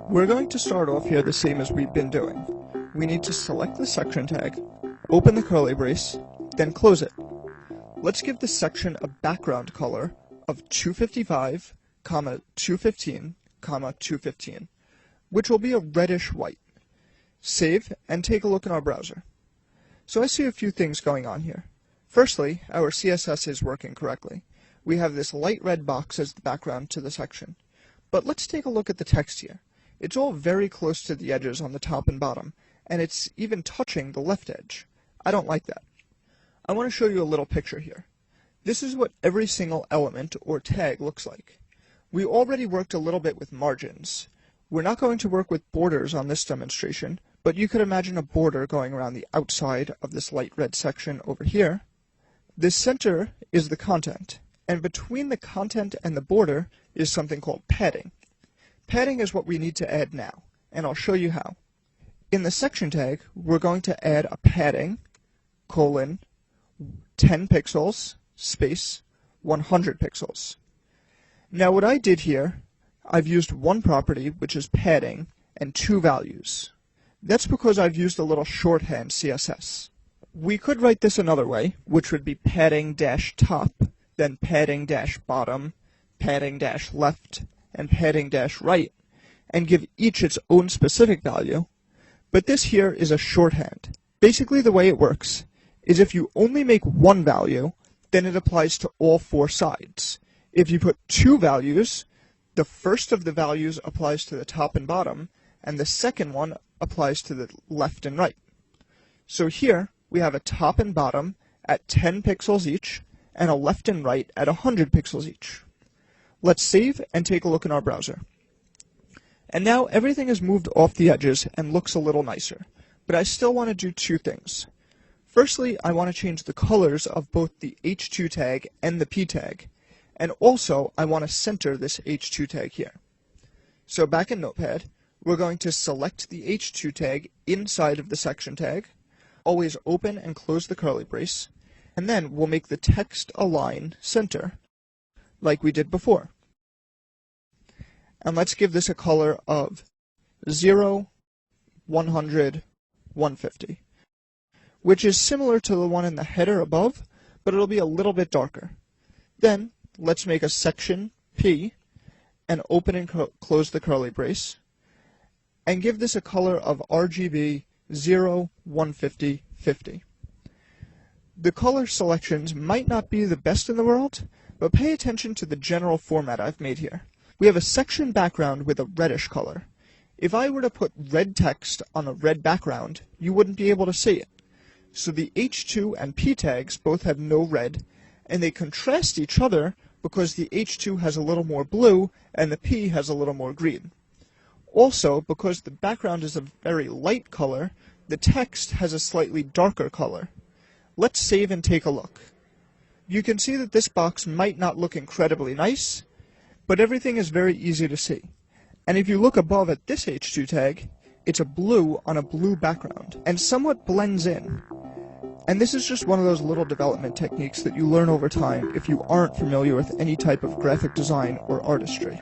We're going to start off here the same as we've been doing. We need to select the section tag, open the curly brace, then close it. Let's give this section a background color of 255, 215, 215, which will be a reddish white. Save and take a look in our browser. So I see a few things going on here. Firstly, our CSS is working correctly. We have this light red box as the background to the section. But let's take a look at the text here. It's all very close to the edges on the top and bottom, and it's even touching the left edge. I don't like that. I want to show you a little picture here. This is what every single element or tag looks like. We already worked a little bit with margins. We're not going to work with borders on this demonstration, but you could imagine a border going around the outside of this light red section over here. The center is the content, and between the content and the border is something called padding. Padding is what we need to add now, and I'll show you how. In the section tag, we're going to add a padding, colon, 10 pixels, space, 100 pixels. Now what I did here, I've used one property, which is padding, and two values. That's because I've used a little shorthand CSS. We could write this another way, which would be padding-top, then padding-bottom, padding-left, and padding-right, and give each its own specific value. But this here is a shorthand. Basically the way it works is if you only make one value, then it applies to all four sides. If you put two values, the first of the values applies to the top and bottom, and the second one applies to the left and right. So here, we have a top and bottom at 10 pixels each, and a left and right at 100 pixels each. Let's save and take a look in our browser. And now everything is moved off the edges and looks a little nicer, but I still want to do two things. Firstly, I want to change the colors of both the H2 tag and the P tag, and also I want to center this H2 tag here. So back in Notepad, we're going to select the H2 tag inside of the section tag, always open and close the curly brace, and then we'll make the text align center, like we did before. And let's give this a color of 0, 100, 150, which is similar to the one in the header above, but it'll be a little bit darker. Then, let's make a section P, and open and close the curly brace, and give this a color of RGB 0, 150, 50. The color selections might not be the best in the world, but pay attention to the general format I've made here. We have a section background with a reddish color. If I were to put red text on a red background, you wouldn't be able to see it. So the H2 and P tags both have no red, and they contrast each other because the H2 has a little more blue and the P has a little more green. Also, because the background is a very light color, the text has a slightly darker color. Let's save and take a look. You can see that this box might not look incredibly nice, but everything is very easy to see. And if you look above at this H2 tag, it's a blue on a blue background, and somewhat blends in. And this is just one of those little development techniques that you learn over time if you aren't familiar with any type of graphic design or artistry.